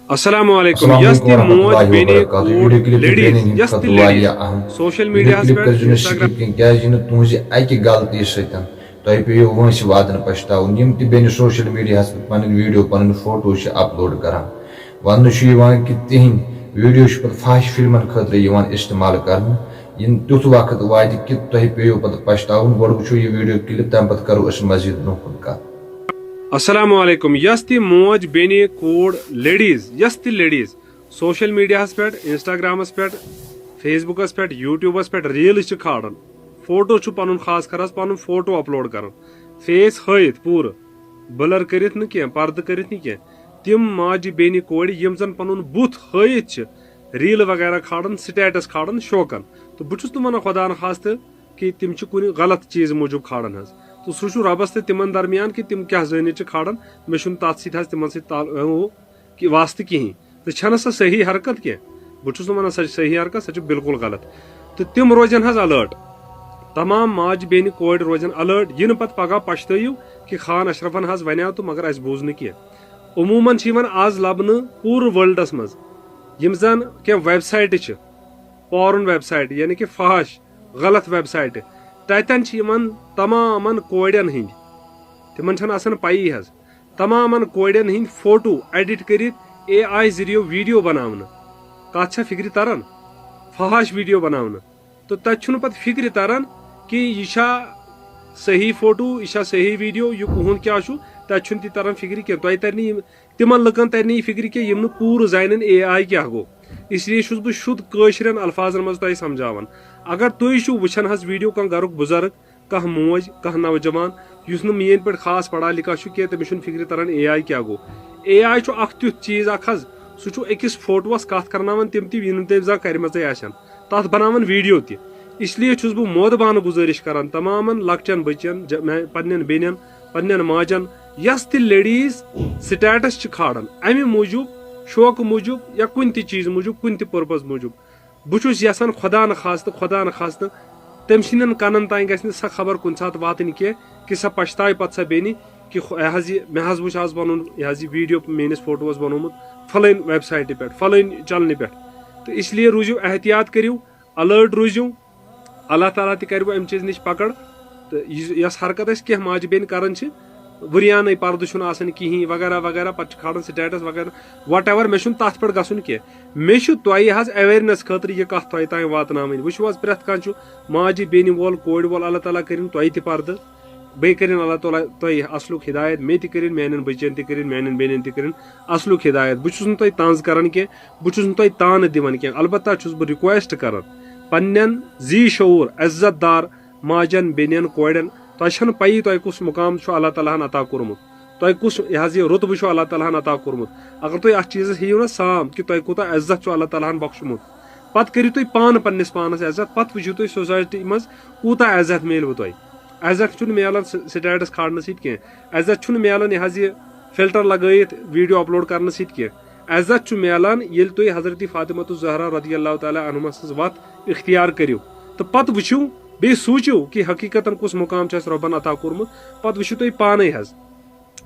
السلام علیکم یس تی موج بینی کوڑ لیڈیز یس تی لیڈیز سوشل میڈیا انسٹاگرام تہذ اکہ غلطی ستن تہ پیو وٲنٛسہِ واتن پشتاون یم تہ بیٚنہِ سوشل میڈیاہس پٮ۪ٹھ پنٕنۍ ویڈیو پنٕنۍ فوٹو اپلوڈ کران وننہٕ چھُ یِوان کہِ تِہنٛدۍ ویڈیو چھِ پتہٕ فحش فلمن خٲطرٕ یِوان استعمال کرنہٕ یم تیُتھ وقت واتہِ کہِ تۄہہِ پیٚیو پتہٕ پشتاون گۄڈٕ وٕچھو یہِ ویڈیو کلپ تمہِ پتہٕ کرو أسۍ مزیٖد برونٛہہ کُن کتھ. السلام علیکم یس تی موج بینی کوڑ لیڈیز یس تی لیڈیز سوشل میڈیاہس پہ انسٹاگرامس پہ فیس بکس پہ یوٹیوبس پہ ریلز کھالان فوٹو پن خاص کر پن فوٹو اپلوڈ کران فیس ہائت پور بلر کرت نا کی پردہ کرت نا کی تم ماجہ بینی کور یم زن پن بت ہائت ریل وغیرہ کھالان سٹیٹس کھالان شوقن تو بہت ونان خدا نخواستہ کہ تم کن غلط چیز موجود کھالان حظ تو سہ ربس تو تمن درمیان کہ تم کیا زنت کھالان مے تر ست تمن سی واسطہ کہین تو چھنہ سا صحیح حرکت کی بہت ونان سہ صحیح حرکت سہ بالکل غلط تو تم روزن حظ الرٹ تمام ماج بین کور روزن الرٹ یہ پتہ پگہ پشتو کہ خان اشرفن حظ ونیو تو مگر اس بوز کی عموماً آز لبنہ پور ورلڈس مز یم زن کی ویب سائٹ پورن ویب سائٹ یعنی کہ فحش غلط ویب سائٹ تتن تمام کورین ہند تمن آسان پی حظ تمام کورین ہند فوٹو ایڈٹ کرت اے آئی ذریعہ ویڈیو بناونا کت چھا فکر تران فحش ویڈیو بناونا تو تتہ پتہ فکر تران کہ یہ صحیح فوٹو یہ صحیح ویڈیو یہ کہن کیا تتہ تہ تران فکر کی تہ ترنی تمن لکن ترنی یہ فکر کی یم پور زانن اے آئی کیا گو اس لیے چھس بہ شد کٲشرین الفاظن مز تہ سمجھاوان اگر تھی وچھان حظ ویڈیو کھانا گھرک بزرگ کھانا موج کھانا نوجوان اس مین پہ خاص پڑھا لکھا کی تمس فکر تران اے آئی کیا گو اے آئی اخ تیُتھ چیز اخ حظ سہ أکس فوٹوس کت کرناوان تم تہ یم تم زانٛہہ کرمژے آسن تتھ بناوان ویڈیو تہ اس لیے چھس بہ مودبانہ گزارش کران تمام لکچن بچن پنن بینن پنن ماجن یس تہ لیڈیز سٹیٹس کھالان امہ موجوب شوق موجوب یا کن تہ چیز موجوب کن تہ پرپز موجوب بہت یژھان خدا نخواستہ تم سندین کنن تین گھس سا خبر کن سات واتن کہ سا پشتائے پتہ سا بینی کہ مے حظ وچھ آز پن یہ ویڈیو میس فوٹوس بنومت فلٲنۍ ویب سائٹہِ پہ فلٲنۍ چنلہِ پہ تو اس لیے روزو احتیاط کریو الرٹ روزو اللہ تعالیٰ تہ کرو ام چیز نش پکڑ تو یس حرکت اس کینٛہہ ماجہِ بیٚنہِ کران ورانٕے پردٕ چھُنہٕ آسان کہین وغیرہ وغیرہ پتہ کھالان سٹیٹس وغیرہ وٹ ایور مے تر پہ گھن کی مے تہ حظ اویئرنیس خاطر یہ کت تہ تین واتن وچو حظ پرٛٮ۪تھ کانٛہہ ماجہِ بیٚنہِ وول کورِ وول اللہ تعالیٰ کرن تہ تہ پردٕ بیٚیہِ کرن اللہ تعالیٰ تہ اصلُک ہدایت مے تہ کرن میانٮ۪ن بچن تہ کرن میانٮ۪ن بیٚنٮ۪ن تہ کرن اصلُک ہدایت بہٕ چھُس نہٕ تۄہہِ طنز کران کینٛہہ بہٕ چھُس نہٕ تۄہہِ تانہٕ دِوان کینٛہہ البتہ چھُس بہٕ رِکویسٹ کران پننٮ۪ن ذی شعوٗر عزت دار ماجن بیٚنٮ۪ن کورٮ۪ن تۄہہِ چھنہٕ پیی تۄہہِ کُس مقام چھُ اللہ تعالیٰ ہن عطا کوٚرمُت تۄہہِ کُس یہ رُتبہٕ چھُ اللہ تعالیٰ ہن عطا کوٚرمُت اگر تُہۍ اتھ چیٖزس ہیٚیِو نا سام کہ تۄہہِ کوٗتاہ عزت چھُ اللہ تعالیٰ ہن بخشمُت پتہٕ کٔرِو تُہۍ پانہٕ پننس پانس عزت پتہٕ وٕچھِو تُہۍ سوسایٹی منٛز کوٗتاہ عزت میلوٕ تۄہہِ عزت چھُنہٕ میلان سٹیٹس کھالنہٕ سۭتۍ کینٛہہ عزت چھُنہٕ میلان یہ فلٹر لگٲیِتھ ویڈیو اپلوڈ کرنہٕ سۭتۍ کینٛہہ عزت چھُ میلان ییٚلہِ تُہۍ حضرت فاطمۃ الزہرا رضی اللہ تعالیٰ عنہا سٕنٛز وتھ اختیار کٔرِو تہٕ پتہٕ وٕچھِو بیٚیہِ سوٗنٛچِو کہ حقیقتن کُس مقام چھُ اَسہِ رۄبن عطا کوٚرمُت پتہٕ وٕچھِو تُہۍ پانے حظ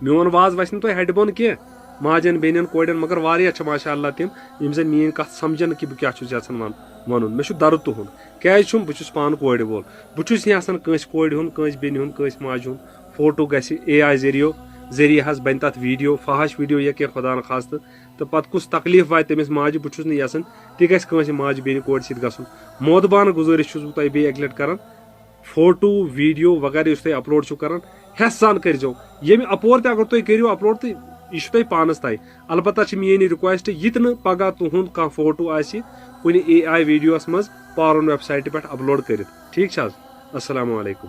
میون واز وسہِ نہٕ تۄہہِ ہٹہِ بۄن کینٛہہ ماجن بیٚنٮ۪ن کورٮ۪ن مگر واریاہ چھِ ماشاء اللہ تِم یِم زن میٲنۍ کتھ سمجھن کہ بہٕ کیاہ چھُس یژھان ونُن مےٚ چھُ درد تُہُنٛد کیازِ چھُم بہٕ چھُس پانہٕ کورِ وول بہٕ چھُس یژھان کٲنٛسہِ کورِ ہُنٛد کٲنٛسہِ بیٚنہِ ہُنٛد کٲنٛسہِ ماجہِ ہُنٛد فوٹو گژھِ اے آئی ذریعہ حظ بنہِ تتھ ویڈیو فحش ویڈیو یا کینٛہہ خدا نخواستہٕ تہٕ پتہٕ کُس تکلیٖف واتہِ تٔمِس ماجہِ بہٕ چھُس نہٕ یژھان تہِ گژھِ کٲنٛسہِ ماجہِ بیٚنہِ کورِ سۭتۍ گژھُن مودبانہٕ گُزٲرِش چھُس بہٕ تۄہہِ بیٚیہِ اکہِ لٹہِ کران فوٹو ویڈیو وغیرہ یُس تُہۍ اپلوڈ چھِو کران ہٮ۪س سان کٔرۍزیو ییٚمہِ اپور تہِ اگر تُہۍ کٔرِو اپلوڈ تہٕ یہ تۄہہِ پانس تانۍ البتہ چھِ میٲنۍ رِکویسٹ یہِ تہِ نہٕ پگہہ تُہُنٛد کانٛہہ فوٹو آسہِ کُنہِ اے آئی ویڈیوس منٛز پارن ویب سائٹہِ پٮ۪ٹھ اپلوڈ کٔرِتھ ٹھیٖک چھا حظ السلام علیکم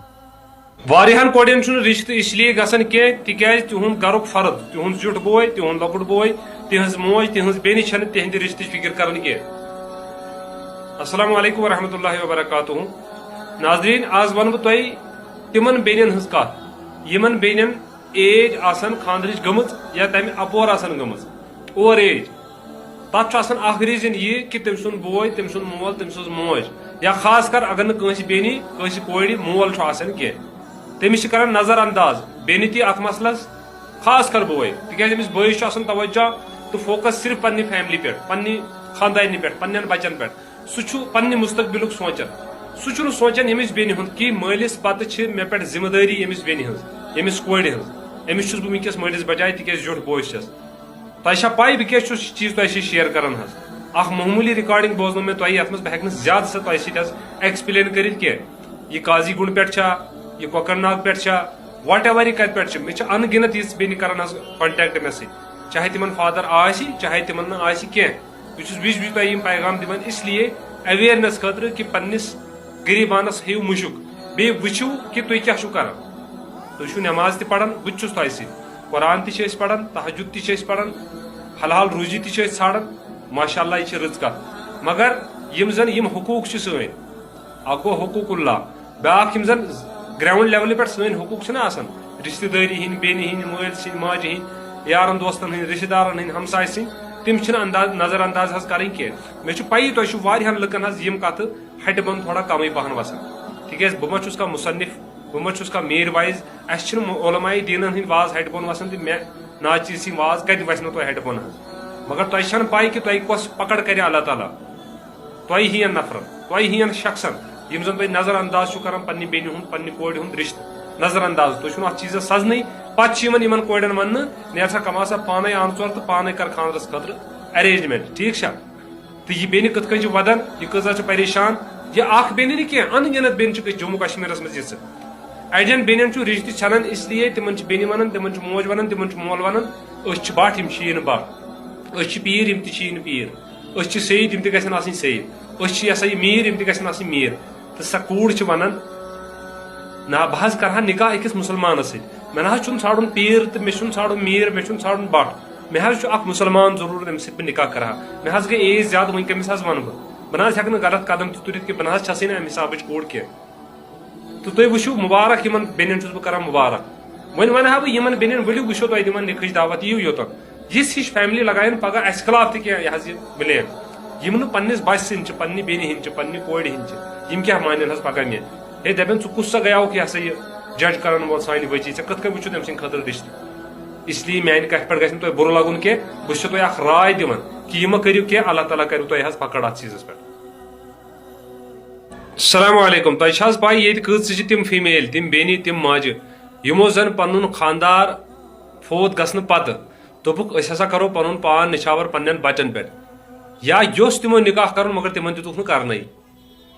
واریاہن کورٮ۪ن چھُنہٕ رِشتہٕ اس لیے گژھان کینٛہہ تِکیازِ تِہُنٛد گرُک فرد تِہُنٛد زیُٹھ بوے تِہُنٛد لۄکُٹ بوے تِہنٛز موج تِہنٛز بیٚنہِ چھنہٕ تِہنٛدِ رِشتٕچ فکر کران کینٛہہ السلام علیکم ورحمۃ اللہ وبرکاتہ ناظریٖن آز ونہٕ بہٕ تۄہہِ تِمن بیٚنٮ۪ن ہٕنٛز کتھ یِمن بیٚنٮ۪ن ایج آسان خاندرٕچ گٔمٕژ یا تمہِ اپور آسان گٔمٕژ اوور ایج تتھ چھُ آسان اکھ ریٖزن یہِ کہِ تٔمۍ سُنٛد بوے تٔمۍ سُنٛد مول تٔمۍ سٕنٛز موج یا خاص کر اگر نہٕ کٲنٛسہِ بیٚنہِ کٲنٛسہِ کورِ مول چھُ آسان کینٛہہ تٔمِس چھِ کران نظر انداز بیٚنہِ تہِ اتھ مسلس خاص کر بوے تِکیازِ أمِس بٲیِس چھُ آسان توجہ تو فوکس صرف پننہِ فیملی پہ پننہِ خاندان پہ پنن بچن پہ سہ پننہِ مستقبلک سونچان سہ سونچان یمس بیٚنہِ ہُنٛد کہ مٲلِس پتہٕ چھِ مےٚ پٮ۪ٹھ ذمہ دٲری یمس بیٚنہِ ہٕنٛز یمس کورِ ہٕنٛز أمِس چھُس بہٕ وٕنکیٚس مٲلِس بجاے تِکیازِ زیوٗٹھ بوے چھس تۄہہِ چھا پاے بہٕ کیٛاہ چھُس یہِ چیٖز تۄہہِ سۭتۍ شیر کران حظ اکھ معموٗلی رِکاڈِنگ بوزنو مےٚ تۄہہِ یتھ منٛز بہٕ ہٮ۪کہٕ نہٕ زیادٕ سۄ تۄہہِ سۭتۍ حظ ایکسپلین کٔرِتھ کینٛہہ یہِ قاضی گُنٛڈ پٮ۪ٹھ چھا یہِ کۄکر ناگ پٮ۪ٹھ چھا واٹ ایور یہِ کتہِ پٮ۪ٹھ چھِ مےٚ چھِ ان گنت یِژھ بیٚنہِ کران حظ کنٹیکٹ مےٚ سۭتۍ چاہے تِمن فادر آسہِ چاہے تِمن نہٕ آسہِ کینٛہہ بہٕ چھُس وِزِ وِزِ تۄہہِ یِم پیغام دِوان اسلیے اویرنس خٲطرٕ کہِ پننس غریٖبانس ہیٚیِو مُشُک بیٚیہِ وٕچھِو کہِ تُہۍ کیٛاہ چھِو کران تُہۍ چھِو نٮ۪ماز تہِ پران بہٕ تہِ چھُس تۄہہِ سۭتۍ قرآن تہِ چھِ أسۍ پران تہجد تہِ چھِ أسۍ پران حلال روزی تہِ چھِ أسۍ ژھانڈان ماشاء اللہ یہِ چھِ رٕژ کتھ مگر یِم زن یِم حقوٗق چھِ سٲنۍ اکھ گوٚو حقوٗق اللہ بیاکھ یِم زن گراوُنڈ لیولہِ پٮ۪ٹھ سٲنۍ حقوٗق چھِنہ آسان رشتہٕ دٲری ہٕنٛدۍ بیٚنہِ ہٕنٛدۍ مٲلۍ سٕنٛدۍ ماجہِ ہٕنٛدۍ یارن دوستن ہٕنٛدۍ رشتہٕ دارن ہٕنٛدۍ ہمساے سٕنٛدۍ تِم چھِنہٕ نظر انداز حظ کرٕنۍ کینٛہہ مےٚ چھُ پیی تۄہہِ چھُ واریاہن لُکن حظ یِم کتھٕ ہٹہِ بنٛد تھوڑا کمٕے پہن وسان تِکیازِ بہٕ ما چھُس کانٛہہ مُصنف بہٕ ما چھُس کانٛہہ میٖر وایز اسہِ چھِنہٕ علماء دیٖنن ہٕنٛدۍ واز ہٹہِ بۄن وسان تہٕ مےٚ ناچیٖز سٕنٛدۍ واز کتہِ وسہِ نہٕ تۄہہِ ہٹہِ بۄن حظ مگر تۄہہِ چھنہٕ پاے کہِ تۄہہِ کۄس پکڑ کرِ اللہ تعالیٰ تۄہہِ ہِوٮ۪ن نفرن تۄہہِ ہِوٮ۪ن شخصن یِم زن تۄہہِ نظر انداز چھُو کران پننہِ بیٚنہِ ہُنٛد پننہِ کورِ ہُنٛد رشتہٕ نظر انداز تُہۍ چھُنہٕ اتھ چیٖزس سزنٕے پتہٕ چھِ یِمن کورٮ۪ن وننہٕ نیرٕ سا کما سا پانے آن ژور تہٕ پانے کر خاندرس خٲطرٕ ارینجمنٹ ٹھیٖک چھا تہٕ یہِ بیٚنہِ کِتھ کٔنۍ چھِ ودان یہِ کۭژاہ چھِ پریشان یہِ اکھ بیٚنہِ نہٕ کینٛہہ ان گنت بیٚنہِ چھِ جموں کشمیٖرس منٛز یِژھٕ اڑٮ۪ن بیٚنٮ۪ن چھُ رشتہٕ ژھٮ۪نان اسلیے تِمن چھِ بیٚنہِ ونان تِمن چھُ موج ونان تِمن چھُ مول ونان أسۍ چھِ بٹھ یِم چھِیی نہٕ بٹھ أسۍ چھِ پیٖر یِم تہِ چھِیی نہٕ پیٖر أسۍ چھِ سعید یِم تہِ گژھن آسٕنۍ سعید أسۍ چھِ یہِ ہسا یہِ میٖر یِم تہِ گژھن آسٕنۍ میٖر تہٕ سۄ کوٗر چھِ ونان نہ بہٕ حظ کرٕ ہا نکاح أکِس مُسلمانس سۭتۍ مےٚ نہ حظ چھُنہٕ ژھانڈُن پیٖر تہٕ مےٚ چھُنہٕ ژھانڈُن میٖر مےٚ چھُنہٕ ژھانڈُن بٹھ مےٚ حظ چھُ اکھ مُسلمان ضروٗر ییٚمہِ سۭتۍ بہٕ نکاح کرٕ ہا مےٚ حظ گٔے ایج زیادٕ وۄنۍ کٔمِس حظ ونہٕ بہٕ نہ حظ ہٮ۪کہٕ نہٕ غلط قدم تہِ تُلِتھ کہِ بہٕ نہ حظ چھسٕے نہٕ امہِ حسابٕچ کوٗر کینٛہہ تہٕ تُہۍ وٕچھِو مُبارک یِمن بیٚنٮ۪ن چھُس بہٕ کران مُبارک وۄنۍ ونہٕ ہا بہٕ یِمن بیٚنٮ۪ن ؤلِو وٕچھو تۄہہِ دِمن نِکٕچ دعوت یِیِو یوٚتن یِژھ ہِش فیملی لگاین پگہہ اسہِ خلاف تہِ کینٛہہ یہِ حظ یہِ بٕلیم یِم نہٕ پننِس بچہِ سٕنٛدۍ چھِ پننہِ بیٚنہِ ہٕنٛدۍ چھِ پننہِ کورِ ہٕنٛدۍ چھِ یِم کیٛاہ مانن حظ پگہہ مےٚ ہے دپن ژٕ کُس سا گٔیاوُکھ یہِ ہسا یہِ جج کرن وول سانہِ بچی ژےٚ کِتھ کٔنۍ وٕچھو تٔمۍ سٕنٛدِ خٲطرٕ رشتہٕ اسلیے میانہِ کتھِ پٮ۪ٹھ گژھِ نہٕ تۄہہِ بُرٕ لگُن کینٛہہ بہٕ چھُسو تۄہہِ اکھ راے دِوان کہِ یہِ مہ کٔرِو کینٛہہ اللہ تعالیٰ کٔرِو تۄہہِ حظ پکڑ اتھ چیٖزس پٮ۪ٹھ السلام علیکم تۄہہِ چھِ حظ پاے ییٚتہِ کۭژٕ چھِ تِم فیٖمیل تِم بیٚنہِ تِم ماجہِ یِمو زن پنُن خاندار فوت گژھنہٕ پتہٕ دوٚپُکھ أسۍ ہسا کرو پنُن پان نِچھاور پننٮ۪ن بچن پٮ۪ٹھ یا یوٚژھ تِمو نکاح کرُن مگر تِمن دِتُکھ نہٕ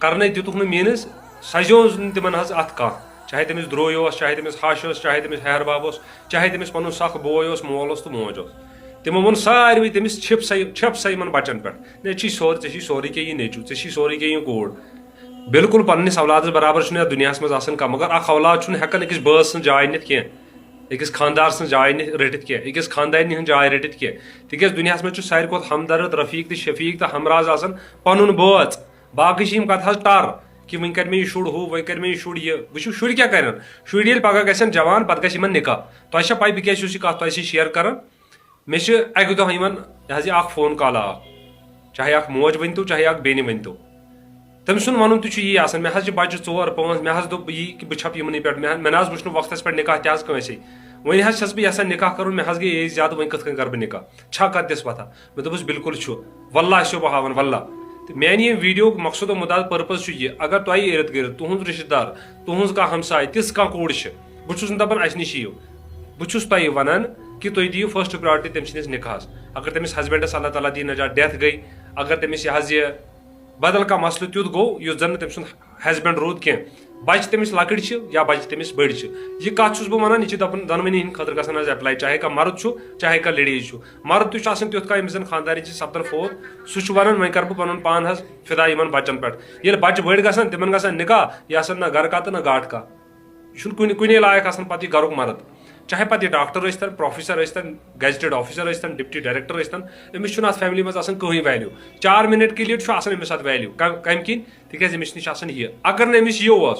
کرنے دِتُکھ نہٕ میٖنٕز سجووُس نہٕ تِمن حظ اتھ کانٛہہ چاہے تٔمِس درٛوے اوس چاہے تٔمِس ہش اوس چاہے تٔمِس ہیہر باب اوس چاہے تٔمِس پنُن سکھ بوے اوس مول اوس تہٕ موج اوس تِمو ووٚن ساروٕے تٔمِس چھِپ سا یِمن بچن پٮ۪ٹھ ژےٚ چھی سورُے کینٛہہ یہِ نیٚچوٗ ژےٚ چھی سورُے کینٛہہ یہِ کوٗر بالکل پننِس اولادس برابر چھُنہٕ یتھ دُنیاہس منٛز آسان کانٛہہ مگر اکھ اولاد چھُنہٕ ہٮ۪کان أکِس بٲژ سٕنٛز جاے نِتھ کینٛہہ أکِس خاندار سٕنٛز جاے رٔٹِتھ کینٛہہ أکِس خاندارنہِ ہٕنٛز جاے رٔٹِتھ کینٛہہ تِکیازِ دُنیاہس منٛز چھُ ساروی کھۄتہٕ ہمدرد رفیٖق تہٕ شفیٖق تہٕ ہمراز آسان پنُن بٲژ باقٕے چھِ یِم کتھ حظ ٹر کہِ وۄنۍ کر مےٚ یہِ شُر ہُہ وۄنۍ کر مےٚ یہِ شُر یہِ وٕچھِو شُرۍ کیٛاہ کرن شُرۍ ییٚلہِ پگہہ گژھن جوان پتہٕ گژھِ یِمن نکاح تۄہہِ چھا پاے بہٕ کیازِ چھُس یہِ کتھ تۄہہِ سۭتۍ شیر کران مےٚ چھِ اکہِ دۄہ یِمن یہِ حظ یہِ اکھ فون کال آو چاہے اکھ موج ؤنۍتو چاہے اکھ بیٚنہِ ؤنۍتو تٔمۍ سُنٛد ونُن تہِ چھُ یی آسان مےٚ حظ چھِ بچہِ 4 5 مےٚ حظ دوٚپ یی کہِ بہٕ چھپہٕ یِمنٕے پٮ۪ٹھ مےٚ نہ حظ وٕچھ نہٕ وقتس پٮ۪ٹھ نکاح تہِ حظ کٲنٛسے وۄنۍ حظ چھس بہٕ یژھان نکاح کرُن مےٚ حظ گٔے ایج زیادٕ وۄنۍ کِتھ کٔنۍ کرٕ بہٕ نکاح چھا کتھ دِس وتھا مےٚ دوٚپُس بالکل چھُ واللہ چھُ بہٕ ہاوان واللہ تہٕ میانہِ ییٚمہِ ویٖڈیوُک مقصد و مُداد پٔرپز چھُ یہِ اگر تۄہہِ اِرد گِرد تُہُنٛد رشتہٕ دار تُہُنٛز کانٛہہ ہمساے تِژھ کانٛہہ کوٗر چھِ بہٕ چھُس نہٕ دپان اسہِ نِش یِیِو بہٕ چھُس تۄہہِ ونان کہِ تُہۍ دِیِو فٔسٹ پرٛیارٹی تٔمۍ سٕنٛدِس نکاحس اگر تٔمِس ہسبنڈس اللہ تعالیٰ دی نجات ڈیتھ گٔے اگر تٔمِس یہِ حظ یہِ بدل کانٛہہ مسلہٕ تیُتھ گوٚو یُس زن نہٕ تٔمۍ سُنٛد ہسبنڈ روٗد کینٛہہ بچہِ تٔمِس لۄکٕٹۍ چھِ یا بچہِ تٔمِس بٔڑۍ چھِ یہِ کتھ چھُس بہٕ ونان یہِ چھِ دۄنوٕنی ہٕنٛدِ خٲطرٕ گژھان حظ ایپلاے چاہے کانٛہہ مرد چھُ چاہے کانٛہہ لیڈیٖز چھُ مرد تہِ چھُ آسان تیُتھ کانٛہہ ییٚمِس زن خاندارٮ۪ن چھِ سپدان فوت سُہ چھُ ونان وۄنۍ کرٕ بہٕ پنُن پان حظ فدا یِمن بچن پٮ۪ٹھ ییٚلہِ بچہِ بٔڑۍ گژھان تِمن گژھان نکاح یہِ آسان نہ گرٕ کاہ تہٕ نہ گاٹھ کاہ یہِ چھُنہٕ کُنے لایق آسان پتہٕ یہِ گرُک مرد چاہے پتہٕ یہِ ڈاکٹر ٲسۍتن پروفیسر ٲسۍتن گیزٹڈ آفیسر ٲسۍتن ڈپٹی ڈایریکٹر ٲسۍتن أمِس چھُنہٕ اتھ فیملی منٛز آسان کٕہٕنۍ ویلیوٗ 4 مِنٹ کے لیے چھُ آسان أمِس اتھ ویلیوٗ کمہِ کِنۍ تِکیازِ أمِس نِش آسان یہِ اگر نہٕ أمِس یہِ اوس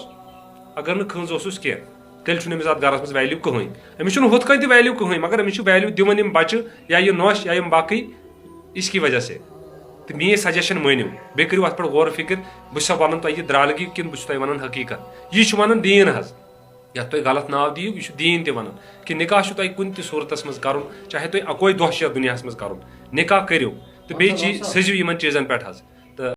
اگر نہٕ کھٕنٛز اوسُس کینٛہہ تیٚلہِ چھُنہٕ أمِس اتھ گرس منٛز ویلیوٗ کٕہٕنۍ أمِس چھُنہٕ ہُتھ کٔنۍ تہِ ویلیوٗ کٕہٕنۍ مگر أمِس چھُ ویلیوٗ دِوان یِم بچہِ یا یہِ نۄش یا یِم باقٕے اس کی وجہ سے تہٕ میٲنۍ سجشن مٲنِو بیٚیہِ کٔرِو اتھ پٮ۪ٹھ غور فِکر بہٕ چھُسا ونان تۄہہِ یہِ درالگی کِنہٕ بہٕ چھُس تۄہہِ ونان حقیٖقت یہِ چھُ ونان دیٖن حظ یتھ تُہۍ غلط ناو دِیِو یہِ چھُ دیٖن تہِ وَنان کہِ نِکاح چھُ تۄہہِ کُنہِ تہِ صوٗرتس منٛز کَرُن چاہے تُہۍ اَکوے دۄہ چھِ یتھ دُنیاہس منٛز کَرُن نِکاح کٔرِو تہٕ بیٚیہِ سٔجِو یِمن چیٖزن پٮ۪ٹھ حظ